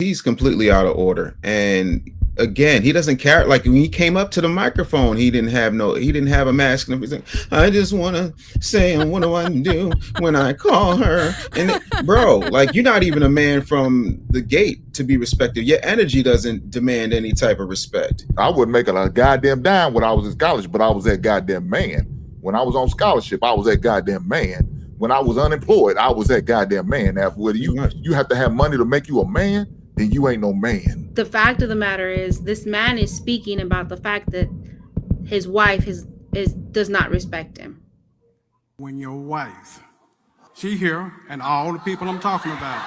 she's completely out of order. And again, he doesn't care. Like when he came up to the microphone, he didn't have a mask. And everything. I just want to say, and what do I do when I call her? And bro, like you're not even a man from the gate to be respected. Your energy doesn't demand any type of respect. I wouldn't make a goddamn dime when I was in college, but I was that goddamn man. When I was on scholarship, I was that goddamn man. When I was unemployed, I was that goddamn man. Now, whether you have to have money to make you a man, then you ain't no man. The fact of the matter is, this man is speaking about the fact that his wife does not respect him. When your wife, she here, and all the people I'm talking about,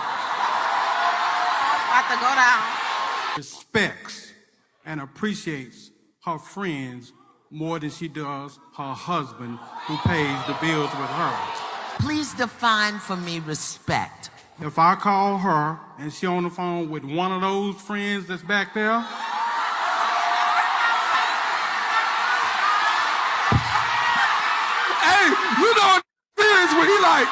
about to go down, respects and appreciates her friends more than she does her husband, who pays the bills with her. Please define for me respect. If I call her and she on the phone with one of those friends that's back there, hey, you know what is when he like.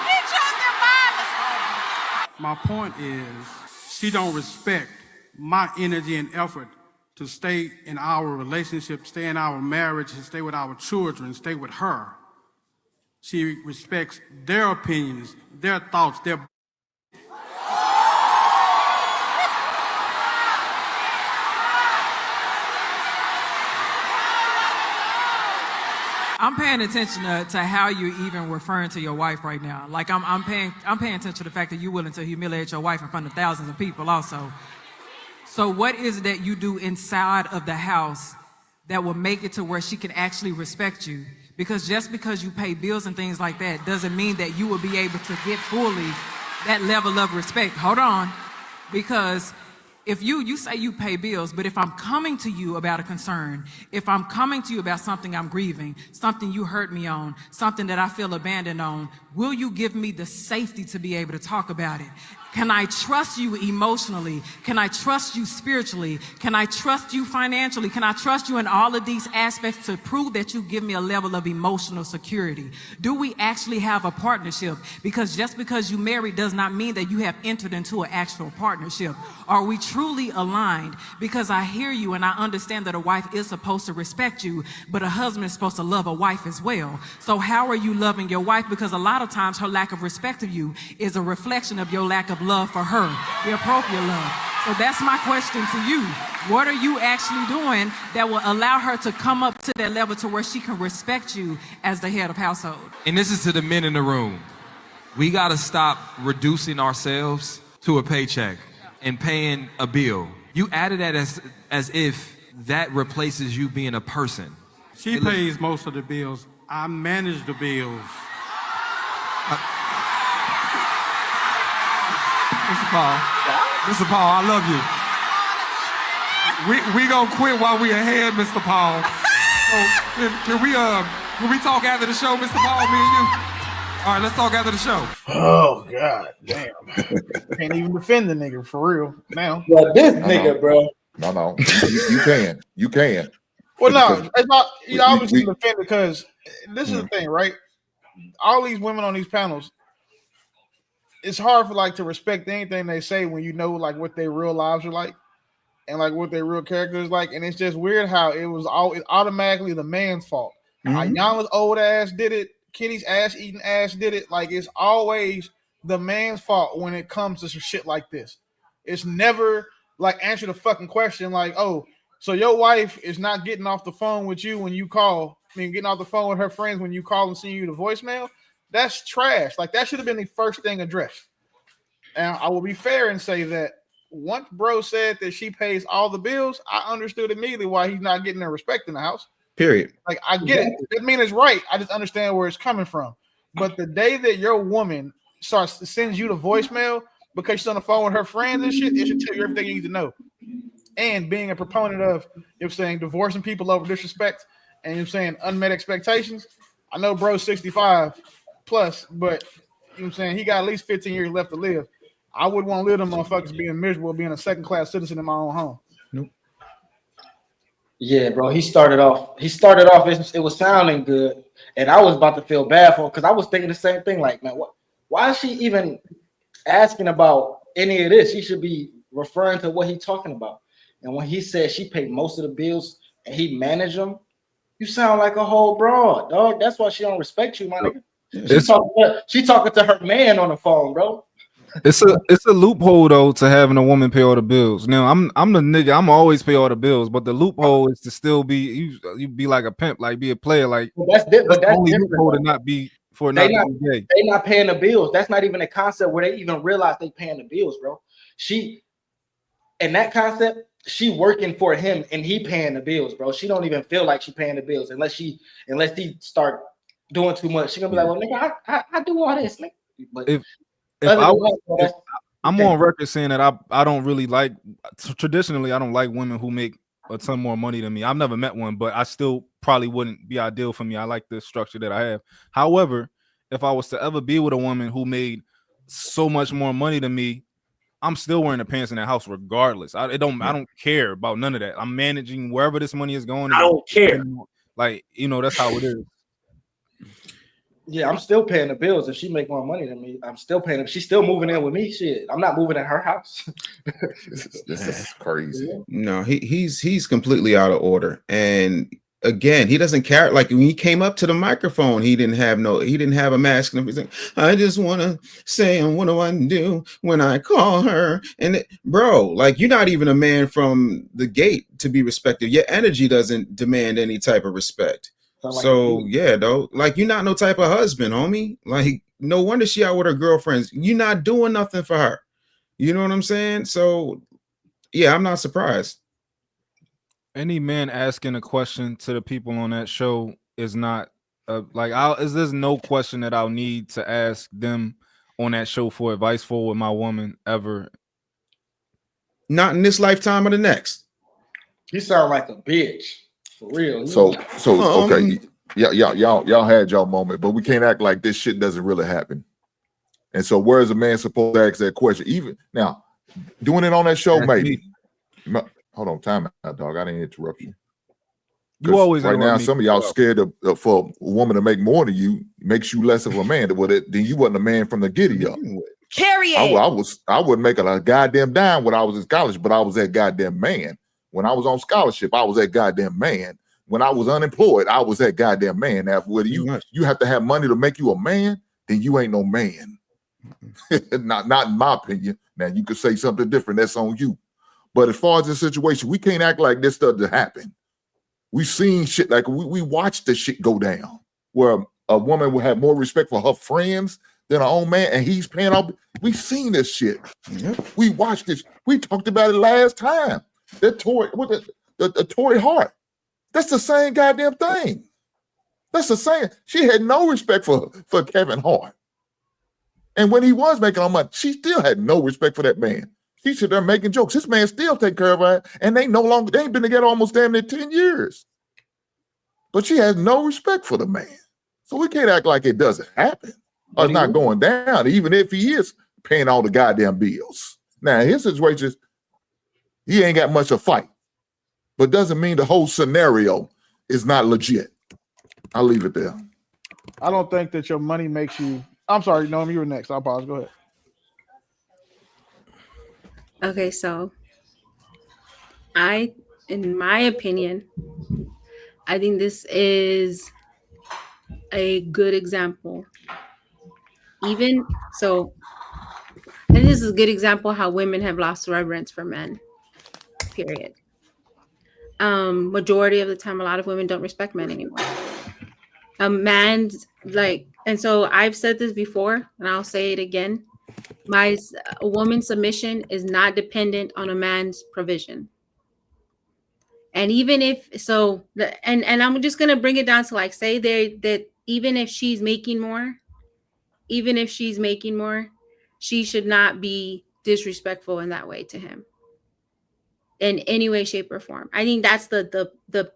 My point is, she don't respect my energy and effort to stay in our relationship, stay in our marriage, and stay with our children, stay with her. She respects their opinions, their thoughts, their... I'm paying attention to how you're even referring to your wife right now. Like I'm paying attention to the fact that you're willing to humiliate your wife in front of thousands of people also. So what is it that you do inside of the house that will make it to where she can actually respect you? Because just because you pay bills and things like that doesn't mean that you will be able to get fully that level of respect. Hold on. Because if you say you pay bills, but if I'm coming to you about a concern, if I'm coming to you about something I'm grieving, something you hurt me on, something that I feel abandoned on, will you give me the safety to be able to talk about it? Can I trust you emotionally? Can I trust you spiritually? Can I trust you financially? Can I trust you in all of these aspects to prove that you give me a level of emotional security? Do we actually have a partnership? Because just because you married does not mean that you have entered into an actual partnership. Are we truly aligned? Because I hear you and I understand that a wife is supposed to respect you, but a husband is supposed to love a wife as well. So how are you loving your wife? Because a lot of times her lack of respect of you is a reflection of your lack of love for her, the appropriate love. So that's my question to you. What are you actually doing that will allow her to come up to that level to where she can respect you as the head of household? And this is to the men in the room. We got to stop reducing ourselves to a paycheck and paying a bill. You added that as if that replaces you being a person. She pays most of the bills. I manage the bills. Mr. Paul, I love you. We gonna quit while we ahead, Mr. Paul. So can we talk after the show, Mr. Paul, me and you? All right, let's talk after the show. Oh God, damn! Can't even defend the nigga for real now. Well, this nigga, bro. No, you can. Well, no, it's not. You always defend it because this is the thing, right? All these women on these panels, it's hard for to respect anything they say when you know what their real lives are like and what their real character is like. And it's just weird how it was automatically the man's fault. Ayana's old ass did it. Kenny's ass eating ass did it. It's always the man's fault when it comes to some shit like this. It's never answer the fucking question oh, so your wife is not getting off the phone with you when you call. Getting off the phone with her friends when you call and send you the voicemail. That's trash. That should have been the first thing addressed. And I will be fair and say that once bro said that she pays all the bills, I understood immediately why he's not getting her respect in the house. Period. I get it. It mean it's right. I just understand where it's coming from. But the day that your woman sends you the voicemail because she's on the phone with her friends and shit, it should tell you everything you need to know. And being a proponent of, divorcing people over disrespect and unmet expectations. I know bro's 65 plus, but he got at least 15 years left to live. I wouldn't want to live them motherfuckers being miserable, being a second-class citizen in my own home. Nope. Yeah, bro. He started off. It was sounding good, and I was about to feel bad for him because I was thinking the same thing. Man, why is she even asking about any of this? She should be referring to what he's talking about. And when he said she paid most of the bills and he managed them, you sound like a whole broad, dog. That's why she don't respect you, my nigga. She talking to her man on the phone, bro. It's a loophole though to having a woman pay all the bills. Now I'm the nigga. I'm always pay all the bills, but the loophole is to still be you be like a pimp, like be a player. Like that's the only loophole to not be for not to be gay. They not paying the bills. That's not even a concept where they even realize they paying the bills, bro. In that concept, she working for him and he paying the bills, bro. She don't even feel like she paying the bills unless he start doing too much. She gonna be like, well, nigga, I do all this, nigga. But I'm on record saying that I don't really like, traditionally I don't like women who make a ton more money than me. I've never met one, but I still probably wouldn't be ideal for me. I like the structure that I have. However, if I was to ever be with a woman who made so much more money than me, I'm still wearing the pants in that house regardless. I don't care about none of that. I'm managing wherever this money is going. I don't care. Like, that's how it is. Yeah, I'm still paying the bills. If she make more money than me, I'm still paying them. She's still moving in with me. Shit, I'm not moving in her house. This is crazy. No, he's completely out of order. And again, he doesn't care. Like when he came up to the microphone, he didn't have a mask and everything. I just want to say, what do I do when I call her? And bro, like you're not even a man from the gate to be respected. Your energy doesn't demand any type of respect. So yeah, though, like you're not no type of husband, homie. Like no wonder she out with her girlfriends. You're not doing nothing for her. You know what I'm saying? So yeah, I'm not surprised. Any man asking a question to the people on that show is not there's no question that I'll need to ask them on that show for advice for with my woman ever. Not in this lifetime or the next. You sound like a bitch. For real. So okay. Y'all had y'all moment, but we can't act like this shit doesn't really happen. And so where is a man supposed to ask that question? Even now, doing it on that show, maybe. Hold on, time out, dog. I didn't interrupt you. You always right now, some of y'all scared of for a woman to make more than you makes you less of a man. Then you wasn't a man from the giddy up. Period. I wouldn't make a goddamn dime when I was in college, but I was that goddamn man. When I was on scholarship, I was that goddamn man. When I was unemployed, I was that goddamn man. Now, whether you have to have money to make you a man, then you ain't no man. not in my opinion. Now you could say something different. That's on you. But as far as the situation, we can't act like this stuff to happen. We've seen shit like we watched the shit go down where a woman will have more respect for her friends than her own man, and he's paying off. We've seen this shit. We watched this. We talked about it last time. That Tory Hart. That's the same goddamn thing. That's the same. She had no respect for Kevin Hart. And when he was making all money, she still had no respect for that man. She stood there making jokes. This man still take care of her, and they ain't been together almost damn near 10 years. But she has no respect for the man. So we can't act like it doesn't happen. Or it's not going down, even if he is paying all the goddamn bills. Now, his situation, he ain't got much to fight. But doesn't mean the whole scenario is not legit. I'll leave it there. I don't think that your money makes you. I'm sorry, Noam, you were next. I'll pause. Go ahead. Okay, so in my opinion, I think this is a good example. And this is a good example how women have lost reverence for men. Period. Majority of the time, a lot of women don't respect men anymore. A man's and so I've said this before, and I'll say it again. A woman's submission is not dependent on a man's provision. And even if so, and I'm just gonna bring it down to say that even if she's making more, she should not be disrespectful in that way to him. In any way, shape, or form. I think that's the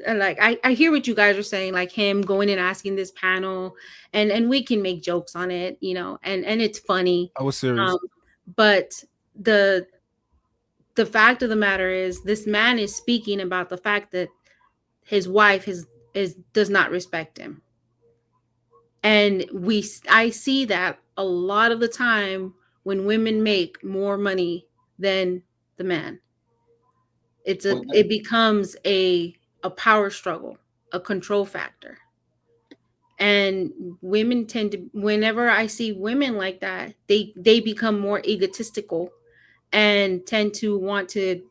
I hear what you guys are saying, like him going and asking this panel, and we can make jokes on it, and it's funny. I was serious. But the fact of the matter is, this man is speaking about the fact that his wife does not respect him, and I see that a lot of the time when women make more money than the man. It becomes a power struggle, a control factor. And women tend to, whenever I see women like that, they become more egotistical and tend to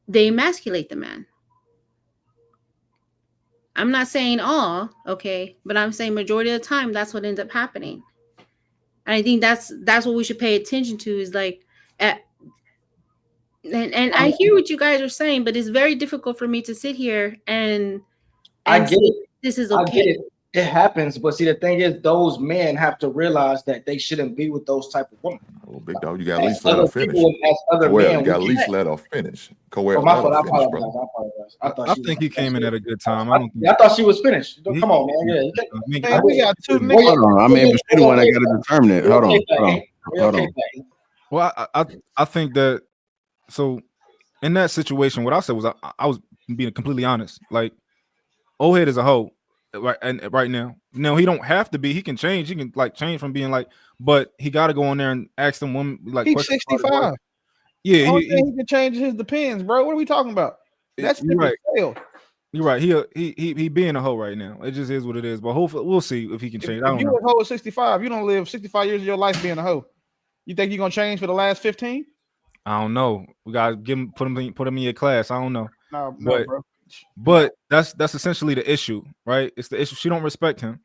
they emasculate the man. I'm not saying all, okay, but I'm saying majority of the time that's what ends up happening. And I think that's what we should pay attention to, is like and I hear what you guys are saying, but it's very difficult for me to sit here and I get it. This is I okay. get it. It happens, but see, the thing is, those men have to realize that they shouldn't be with those type of women. Oh, big dog, you got at least let her finish. Well, you got at least let her finish. Coel, my fault. let I her finish, apologize. brother. I apologize. I think he came in at a good time. I thought she was finished. Come on, man. Yeah, man, we got 2 niggas. Hold on. I mean, but she the one that got to determine it. Hold on. Well, I think that, so in that situation, what I said was I was being completely honest. Like, old head is a hoe right now. No, he don't have to be. He can change. He can like change from being like, but he got to go in there and ask them women like. He's 65. Yeah, he can change his depends, bro. What are we talking about? That's right. Fail. You're right. He being a hoe right now. It just is what it is. But hopefully we'll see if he can change. If you're a hoe at 65, you don't live 65 years of your life being a hoe. You think you're gonna change for the last 15? I don't know. We gotta put him in your class. I don't know. No, bro. But that's essentially the issue, right? It's the issue. She don't respect him,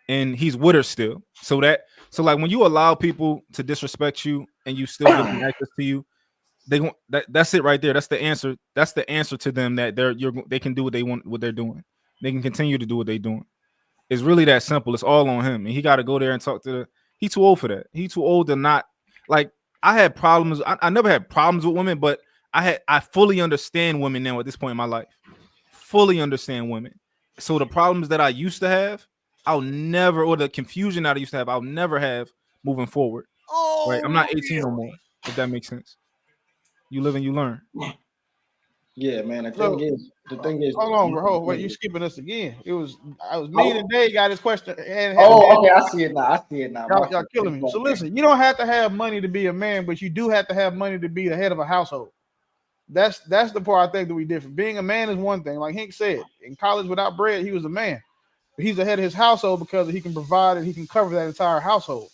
and he's with her still. So like when you allow people to disrespect you and you still give them access to you, that's it right there. That's the answer. That's the answer to them, that they can do what they want, what they're doing. They can continue to do what they're doing. It's really that simple. It's all on him, and he got to go there and talk to He's too old for that. He's too old to not like. I had problems. I never had problems with women, but I fully understand women now at this point in my life. Fully understand women. So the problems that I used to have, or the confusion that I used to have, I'll never have moving forward. Right? I'm not 18 no more, if that makes sense. You live and you learn. Yeah, man. The thing is. Hold on, bro. Wait, you skipping us again? I was me and Dave got his question. Okay. I see it now. Y'all killing me. So listen, you don't have to have money to be a man, but you do have to have money to be the head of a household. That's the part I think that we different. Being a man is one thing. Like Hank said, in college without bread, he was a man. But he's the head of his household because he can provide and he can cover that entire household.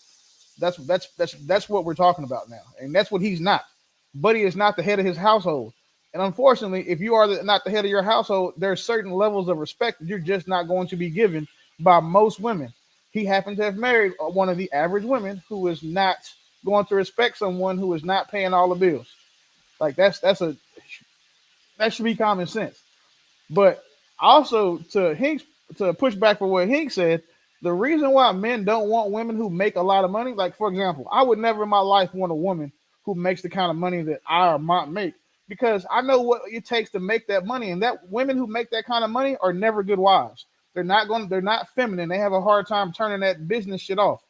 That's what we're talking about now, and that's what he's not. Buddy is not the head of his household. And unfortunately, if you are not the head of your household, there are certain levels of respect that you're just not going to be given by most women. He happens to have married one of the average women who is not going to respect someone who is not paying all the bills. Like that should be common sense. But also to push back for what Hink said, the reason why men don't want women who make a lot of money, like for example, I would never in my life want a woman who makes the kind of money that I or Mont make, because I know what it takes to make that money, and that women who make that kind of money are never good wives. They're not feminine. They have a hard time turning that business shit off.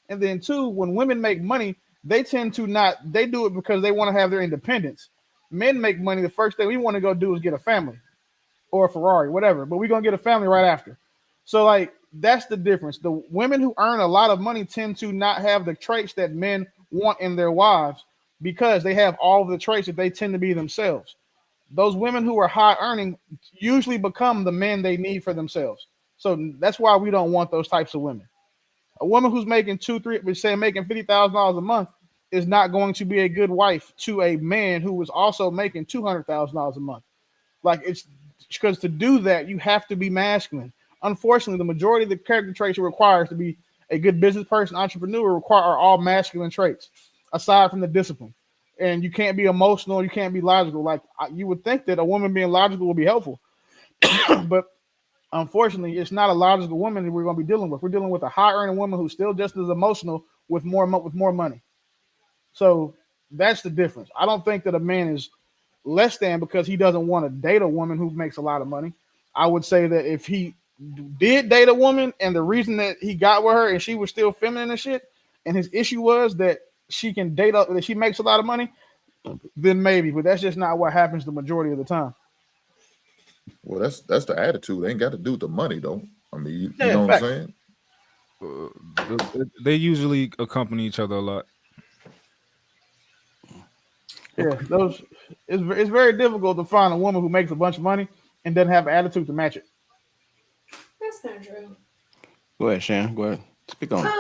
And then two, when women make money, they tend to they do it because they want to have their independence. Men make money, the first thing we want to go do is get a family or a Ferrari, whatever, but we're going to get a family right after. So like, that's the difference. The women who earn a lot of money tend to not have the traits that men want in their wives, because they have all of the traits that they tend to be themselves. Those women who are high earning usually become the men they need for themselves. So that's why we don't want those types of women. A woman who's making making $50,000 a month is not going to be a good wife to a man who is also making $200,000 a month. Like, it's because to do that, you have to be masculine. Unfortunately, the majority of the character traits it requires to be a good business person, entrepreneur, are all masculine traits, aside from the discipline. And you can't be emotional, you can't be logical. Like, you would think that a woman being logical would be helpful, but unfortunately, it's not a logical woman that we're going to be dealing with. We're dealing with a high-earning woman who's still just as emotional with more money. So that's the difference. I don't think that a man is less than because he doesn't want to date a woman who makes a lot of money. I would say that if he did date a woman and the reason that he got with her and she was still feminine and shit, and his issue was that she can date up, that she makes a lot of money, then maybe. But that's just not what happens the majority of the time. Well, that's the attitude. They ain't got to do with the money, though. I mean, you know what I'm saying? They usually accompany each other a lot. Yeah, those it's very difficult to find a woman who makes a bunch of money and doesn't have an attitude to match it. That's not true. Go ahead, Shan. Go ahead. Speak on it.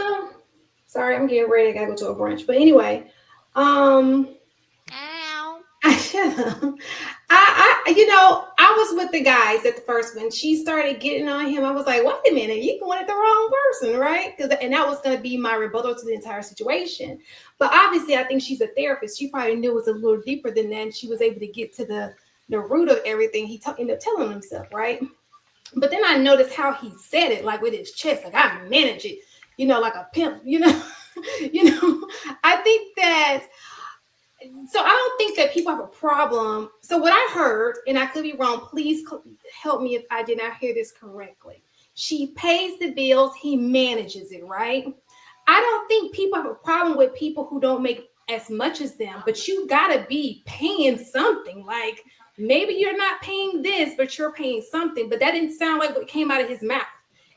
Sorry, I'm getting ready. I gotta go to a brunch. But anyway, I was with the guys at the first when she started getting on him. I was like, wait a minute, you going at the wrong person, right? And that was going to be my rebuttal to the entire situation. But obviously, I think she's a therapist. She probably knew it was a little deeper than that. And she was able to get to the root of everything he ended up telling himself, right? But then I noticed how he said it, like with his chest, like I manage it, like a pimp, I think that. So I don't think that people have a problem. So what I heard, and I could be wrong, please help me if I did not hear this correctly. She pays the bills, he manages it, right? I don't think people have a problem with people who don't make as much as them, but you gotta be paying something. Like maybe you're not paying this, but you're paying something. But that didn't sound like what came out of his mouth.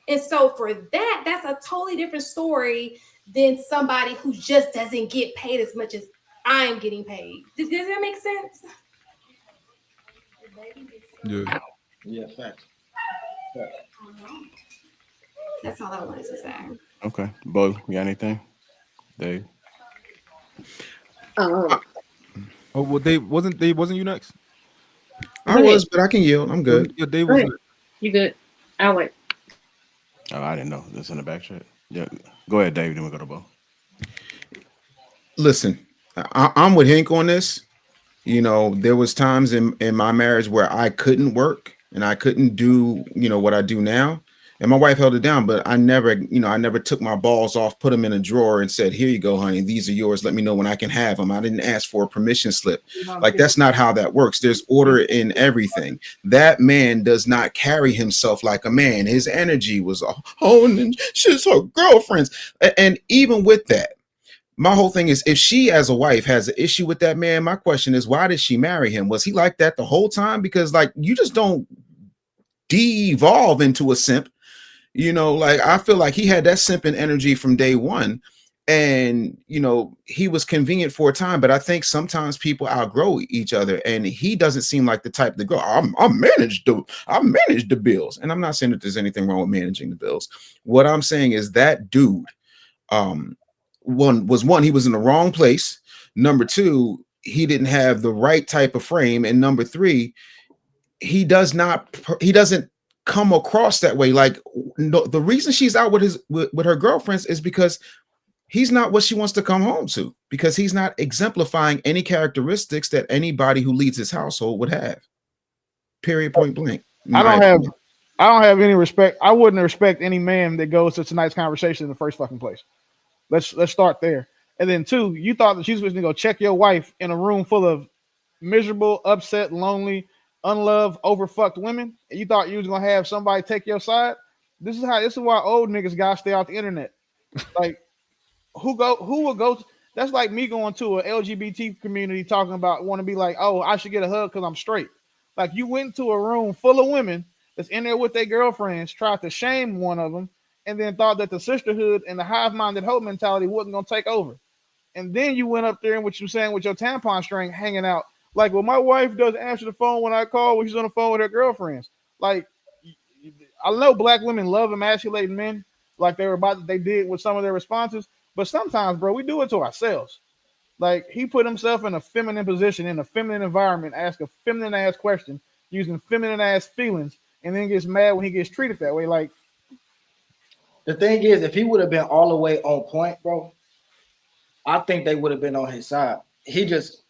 And so for that, that's a totally different story than somebody who just doesn't get paid as much as I'm getting paid. Does that make sense? Yeah. Yeah, facts. That's all I wanted to say. Okay. Bo, you got anything? Dave? Oh, well, Dave, wasn't you next? I was, but I can yield. I'm good. Yeah, Dave was next. You good? I'll wait. Oh, I didn't know. This in the back shit. Yeah. Go ahead, Dave. Then we go to Bo. Listen, I'm with Hank on this. There was times in my marriage where I couldn't work and I couldn't do, what I do now. And my wife held it down, but I never took my balls off, put them in a drawer and said, here you go, honey, these are yours. Let me know when I can have them. I didn't ask for a permission slip. Like, that's not how that works. There's order in everything. That man does not carry himself like a man. His energy was, and she's her girlfriends. And even with that, my whole thing is, if she as a wife has an issue with that man, my question is, why did she marry him? Was he like that the whole time? Because you just don't de-evolve into a simp. I feel like he had that simping energy from day one. And, he was convenient for a time, but I think sometimes people outgrow each other, and he doesn't seem like the type to go, I manage the bills. And I'm not saying that there's anything wrong with managing the bills. What I'm saying is that dude, one, he was in the wrong place. Number two, he didn't have the right type of frame. And number three, he doesn't come across that way. Like, no, the reason she's out with her girlfriends is because he's not what she wants to come home to, because he's not exemplifying any characteristics that anybody who leads his household would have. Period, point blank. I don't have any respect. I wouldn't respect any man that goes to tonight's conversation in the first fucking place. Let's start there. And then two, you thought that she was going to go check your wife in a room full of miserable, upset, lonely, unloved, overfucked women, and you thought you was gonna have somebody take your side. This is why old niggas gotta stay off the internet. Like, who will go? That's like me going to an LGBT community talking about want to be like, oh, I should get a hug because I'm straight. Like, you went to a room full of women that's in there with their girlfriends, tried to shame one of them, and then thought that the sisterhood and the hive-minded hoe mentality wasn't gonna take over. And then you went up there and what you saying with your tampon string hanging out. Like, well, my wife doesn't answer the phone when I call when she's on the phone with her girlfriends. Like, I know black women love emasculating men like they did with some of their responses. But sometimes, bro, we do it to ourselves. Like, he put himself in a feminine position, in a feminine environment, ask a feminine ass question, using feminine ass feelings, and then gets mad when he gets treated that way. Like, the thing is, if he would have been all the way on point, bro, I think they would have been on his side. He just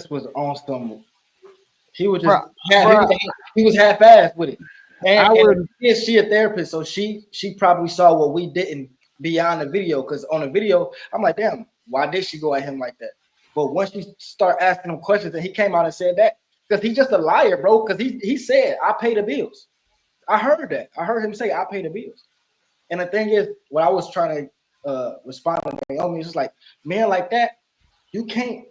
was on some. He was just he was half-assed with it. And she a therapist, so she probably saw what we didn't beyond the video. Because on the video, I'm like, damn, why did she go at him like that? But once you start asking him questions, and he came out and said that, because he's just a liar, bro. Because he said, I pay the bills. I heard that. I heard him say, I pay the bills. And the thing is, what I was trying to respond to Naomi is just like, man, like that, you can't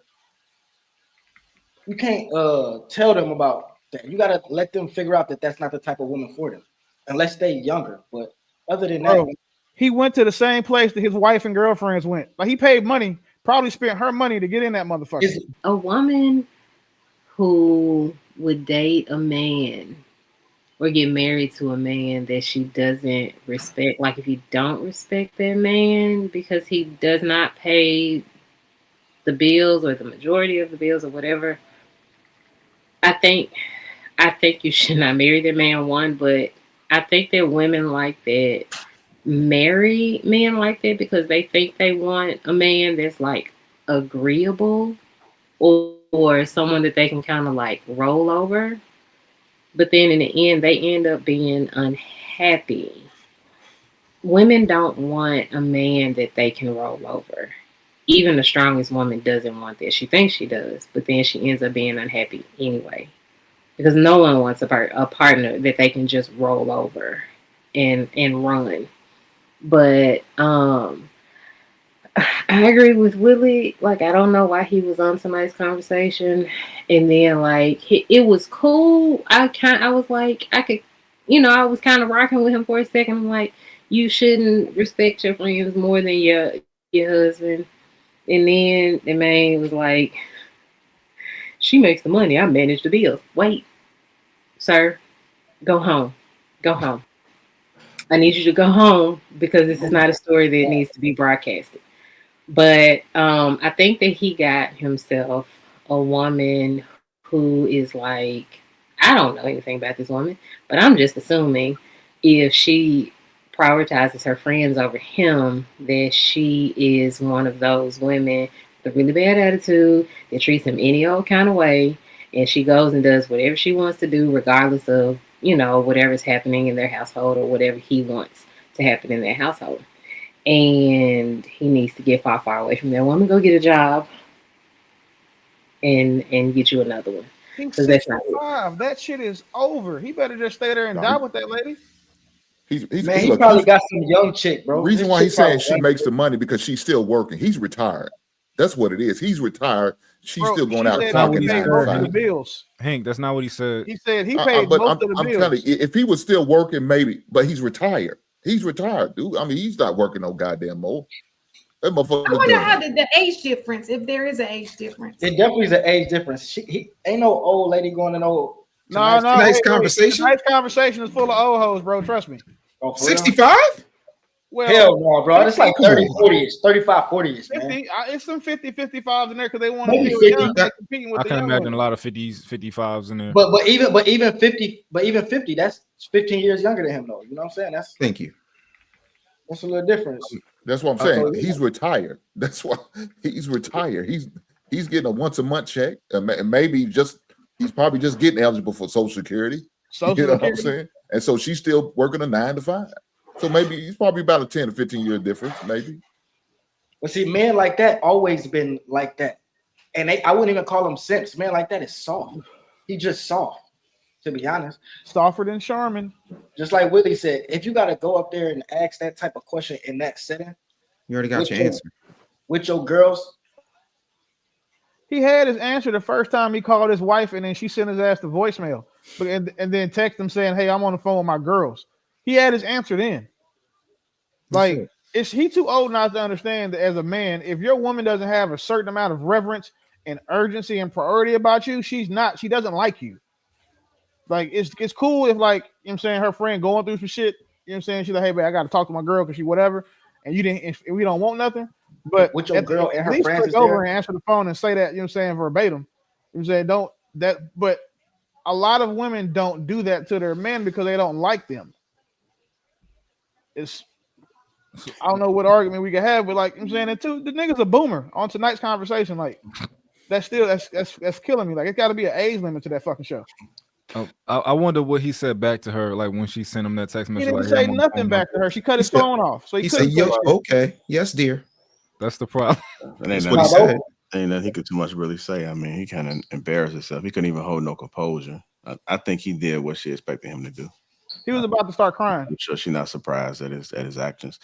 tell them about that. You gotta let them figure out that that's not the type of woman for them, unless they younger. But other than that, he went to the same place that his wife and girlfriends went. Like, he paid money probably spent her money to get in that motherfucker. A woman who would date a man or get married to a man that she doesn't respect, like if you don't respect that man because he does not pay the bills or the majority of the bills or whatever, I think you should not marry that man, one, but I think that women like that marry men like that because they think they want a man that's like agreeable or someone that they can kind of like roll over. But then in the end, they end up being unhappy. Women don't want a man that they can roll over. Even the strongest woman doesn't want that. She thinks she does, but then she ends up being unhappy anyway. Because no one wants a partner that they can just roll over and run. But I agree with Willie. Like, I don't know why he was on somebody's conversation, and then like it was cool. I was like, I could, I was kind of rocking with him for a second. I'm like, you shouldn't respect your friends more than your husband. And then the man was like, she makes the money, I manage the bills. Wait, sir, go home. Go home. I need you to go home because this is not a story that needs to be broadcasted. But I think that he got himself a woman who is like, I don't know anything about this woman, but I'm just assuming if she prioritizes her friends over him, that she is one of those women with a really bad attitude that treats him any old kind of way. And she goes and does whatever she wants to do, regardless of, whatever's happening in their household or whatever he wants to happen in their household. And he needs to get far, far away from that woman. Go get a job and get you another one. He's 65. That shit is over. He better just stay there and die with that lady. He probably got some young chick, bro. Reason why he's saying she makes the money because she's still working. He's retired. That's what it is. He's retired. She's still going out talking the bills. Hank, that's not what he said. He said he paid most of the bills. I'm telling you, if he was still working, maybe, but he's retired. He's retired, dude. I mean, he's not working no goddamn more. That motherfucker. I wonder how the age difference, if there is an age difference. It definitely is an age difference. He ain't no old lady going to no. Nice conversation. Nice conversation is full of old hoes, bro. Trust me. 65? Well, hell no, bro. It's like 30, 40-ish, 35, 40-ish, 50, man. It's some 50, 55s in there because they want to Maybe be 50. competing with I the can young imagine ones. a lot of 50s, 55s in there. But even 50, that's 15 years younger than him, though. You know what I'm saying? Thank you. That's a little difference. That's what I'm saying. He's retired. That's why he's retired. He's getting a once a month check, and maybe he's probably just getting eligible for Social Security. You know what I'm saying? And so she's still working a 9 to 5. So maybe he's probably about a 10 to 15 year difference, maybe. But see, men like that always been like that, and I wouldn't even call him simps. Man like that is soft. He just soft, to be honest. Softer than Sherman. Just like Willie said, if you got to go up there and ask that type of question in that setting, you already got your answer with your girls. He had his answer the first time he called his wife, and then she sent his ass to voicemail, and then text him saying, "Hey, I'm on the phone with my girls." He had his answer then. Like, is he too old not to understand that as a man, if your woman doesn't have a certain amount of reverence and urgency and priority about you, she doesn't like you. Like, it's cool if, like, you know what I'm saying, her friend going through some shit, you know what I'm saying, she's like, hey, babe, I got to talk to my girl because she whatever, and we don't want nothing. But with your girl and her friends click over and answer the phone and say that, you know what I'm saying, verbatim. You know what I'm saying, but a lot of women don't do that to their men because they don't like them. I don't know what argument we could have, but like I'm saying, the nigga's a boomer on tonight's conversation. Like that's killing me. Like it's got to be an age limit to that fucking show. I wonder what he said back to her, like when she sent him that text message. He didn't say nothing back to her. She cut his phone off. So he said, "Okay, yes, dear." That's the problem. That's what he said. Ain't nothing he could too much really say. I mean, he kind of embarrassed himself. He couldn't even hold no composure. I think he did what she expected him to do. He was about to start crying. I'm sure she's not surprised at his actions.